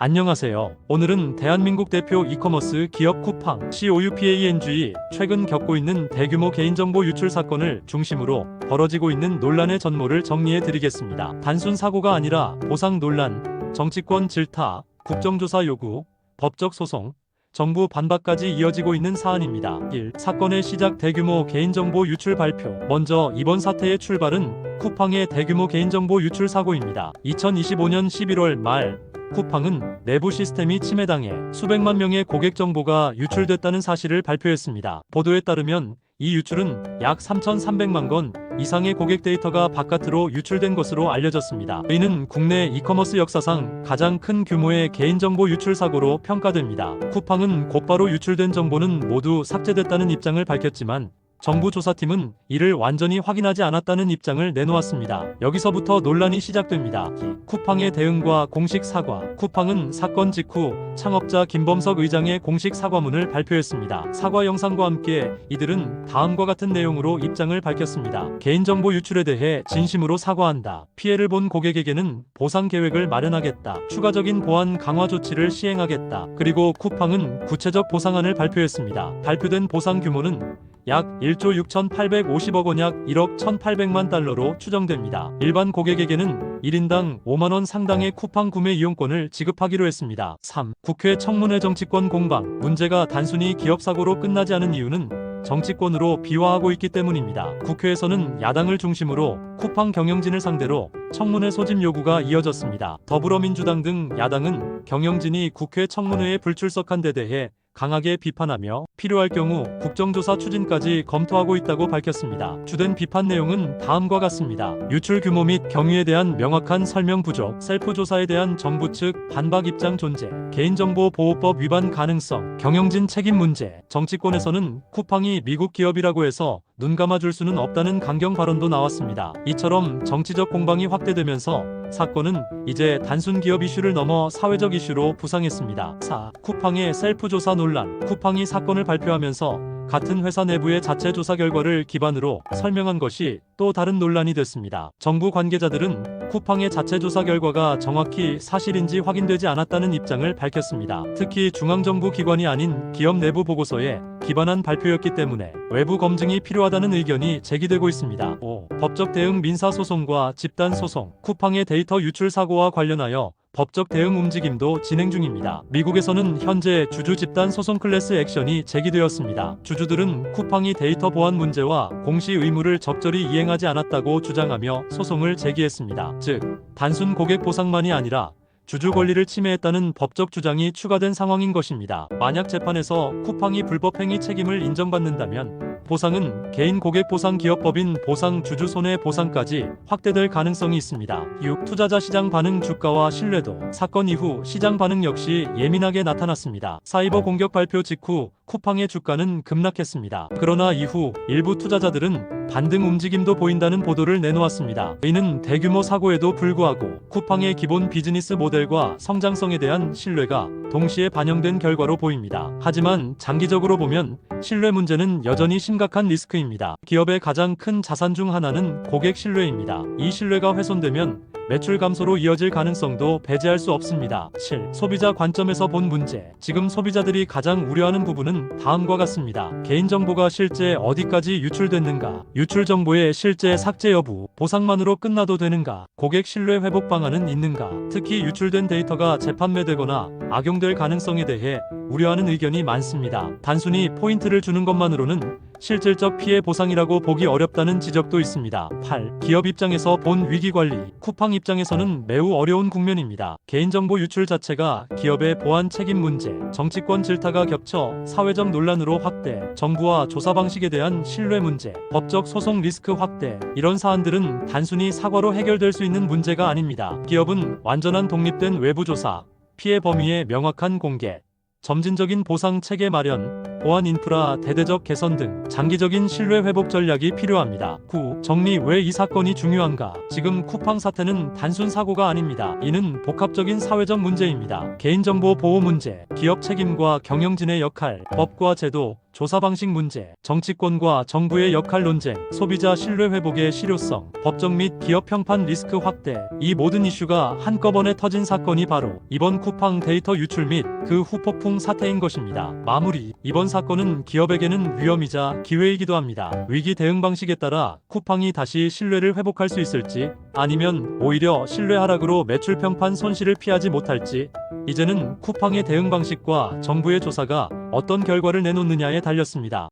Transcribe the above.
안녕하세요. 오늘은 대한민국 대표 이커머스 기업 쿠팡 COUPANG 최근 겪고 있는 대규모 개인정보 유출 사건을 중심으로 벌어지고 있는 논란의 전모를 정리해 드리겠습니다. 단순 사고가 아니라 보상 논란, 정치권 질타, 국정조사 요구, 법적 소송, 정부 반박까지 이어지고 있는 사안입니다. 1. 사건의 시작 대규모 개인정보 유출 발표. 먼저 이번 사태의 출발은 쿠팡의 대규모 개인정보 유출 사고입니다. 2025년 11월 말 쿠팡은 내부 시스템이 침해당해 수백만 명의 고객 정보가 유출됐다는 사실을 발표했습니다. 보도에 따르면 이 유출은 약 3,300만 건 이상의 고객 데이터가 바깥으로 유출된 것으로 알려졌습니다. 이는 국내 이커머스 역사상 가장 큰 규모의 개인정보 유출 사고로 평가됩니다. 쿠팡은 곧바로 유출된 정보는 모두 삭제됐다는 입장을 밝혔지만 정부 조사팀은 이를 완전히 확인하지 않았다는 입장을 내놓았습니다. 여기서부터 논란이 시작됩니다. 쿠팡의 대응과 공식 사과. 쿠팡은 사건 직후 창업자 김범석 의장의 공식 사과문을 발표했습니다. 사과 영상과 함께 이들은 다음과 같은 내용으로 입장을 밝혔습니다. 개인정보 유출에 대해 진심으로 사과한다. 피해를 본 고객에게는 보상 계획을 마련하겠다. 추가적인 보안 강화 조치를 시행하겠다. 그리고 쿠팡은 구체적 보상안을 발표했습니다. 발표된 보상 규모는 약 1조 6,850억 원, 약 1억 1,800만 달러로 추정됩니다. 일반 고객에게는 1인당 5만 원 상당의 쿠팡 구매 이용권을 지급하기로 했습니다. 3. 국회 청문회 정치권 공방. 문제가 단순히 기업 사고로 끝나지 않은 이유는 정치권으로 비화하고 있기 때문입니다. 국회에서는 야당을 중심으로 쿠팡 경영진을 상대로 청문회 소집 요구가 이어졌습니다. 더불어민주당 등 야당은 경영진이 국회 청문회에 불출석한 데 대해 강하게 비판하며 필요할 경우 국정조사 추진까지 검토하고 있다고 밝혔습니다. 주된 비판 내용은 다음과 같습니다. 유출 규모 및 경위에 대한 명확한 설명 부족, 셀프 조사에 대한 정부 측 반박 입장 존재, 개인정보보호법 위반 가능성, 경영진 책임 문제. 정치권에서는 쿠팡이 미국 기업이라고 해서 눈 감아줄 수는 없다는 강경 발언도 나왔습니다. 이처럼 정치적 공방이 확대되면서 사건은 이제 단순 기업 이슈를 넘어 사회적 이슈로 부상했습니다. 4. 쿠팡의 셀프 조사 논란. 쿠팡이 사건을 발표하면서 같은 회사 내부의 자체 조사 결과를 기반으로 설명한 것이 또 다른 논란이 됐습니다. 정부 관계자들은 쿠팡의 자체 조사 결과가 정확히 사실인지 확인되지 않았다는 입장을 밝혔습니다. 특히 중앙정부 기관이 아닌 기업 내부 보고서에 기반한 발표였기 때문에 외부 검증이 필요하다는 의견이 제기되고 있습니다. 5. 법적 대응 민사소송과 집단소송. 쿠팡의 데이터 유출 사고와 관련하여 법적 대응 움직임도 진행 중입니다. 미국에서는 현재 주주 집단 소송 클래스 액션이 제기되었습니다. 주주들은 쿠팡이 데이터 보안 문제와 공시 의무를 적절히 이행하지 않았다고 주장하며 소송을 제기했습니다. 즉, 단순 고객 보상만이 아니라 주주 권리를 침해했다는 법적 주장이 추가된 상황인 것입니다. 만약 재판에서 쿠팡이 불법 행위 책임을 인정받는다면 보상은 개인 고객 보상 기업법인 보상 주주 손해보상까지 확대될 가능성이 있습니다. 6. 투자자 시장 반응 주가와 신뢰도. 사건 이후 시장 반응 역시 예민하게 나타났습니다. 사이버 공격 발표 직후 쿠팡의 주가는 급락했습니다. 그러나 이후 일부 투자자들은 반등 움직임도 보인다는 보도를 내놓았습니다. 이는 대규모 사고에도 불구하고 쿠팡의 기본 비즈니스 모델과 성장성에 대한 신뢰가 동시에 반영된 결과로 보입니다. 하지만 장기적으로 보면 신뢰 문제는 여전히 심각한 리스크입니다. 기업의 가장 큰 자산 중 하나는 고객 신뢰입니다. 이 신뢰가 훼손되면 매출 감소로 이어질 가능성도 배제할 수 없습니다. 7. 소비자 관점에서 본 문제. 지금 소비자들이 가장 우려하는 부분은 다음과 같습니다. 개인정보가 실제 어디까지 유출됐는가? 유출 정보의 실제 삭제 여부, 보상만으로 끝나도 되는가? 고객 신뢰 회복 방안은 있는가? 특히 유출된 데이터가 재판매되거나 악용될 가능성에 대해 우려하는 의견이 많습니다. 단순히 포인트를 주는 것만으로는 실질적 피해 보상이라고 보기 어렵다는 지적도 있습니다. 8. 기업 입장에서 본 위기관리. 쿠팡 입장에서는 매우 어려운 국면입니다. 개인정보 유출 자체가 기업의 보안 책임 문제, 정치권 질타가 겹쳐 사회적 논란으로 확대, 정부와 조사 방식에 대한 신뢰 문제, 법적 소송 리스크 확대. 이런 사안들은 단순히 사과로 해결될 수 있는 문제가 아닙니다. 기업은 완전한 독립된 외부 조사, 피해 범위의 명확한 공개, 점진적인 보상 체계 마련, 보안 인프라 대대적 개선 등 장기적인 신뢰 회복 전략이 필요합니다. 9. 정리. 왜 이 사건이 중요한가? 지금 쿠팡 사태는 단순 사고가 아닙니다. 이는 복합적인 사회적 문제입니다. 개인정보 보호 문제, 기업 책임과 경영진의 역할, 법과 제도, 조사 방식 문제, 정치권과 정부의 역할 논쟁, 소비자 신뢰 회복의 실효성, 법적 및 기업 평판 리스크 확대, 이 모든 이슈가 한꺼번에 터진 사건이 바로 이번 쿠팡 데이터 유출 및 그 후 폭풍 사태인 것입니다. 마무리. 이번 사건은 기업에게는 위험이자 기회이기도 합니다. 위기 대응 방식에 따라 쿠팡이 다시 신뢰를 회복할 수 있을지, 아니면 오히려 신뢰 하락으로 매출 평판 손실을 피하지 못할지, 이제는 쿠팡의 대응 방식과 정부의 조사가 어떤 결과를 내놓느냐에 달렸습니다.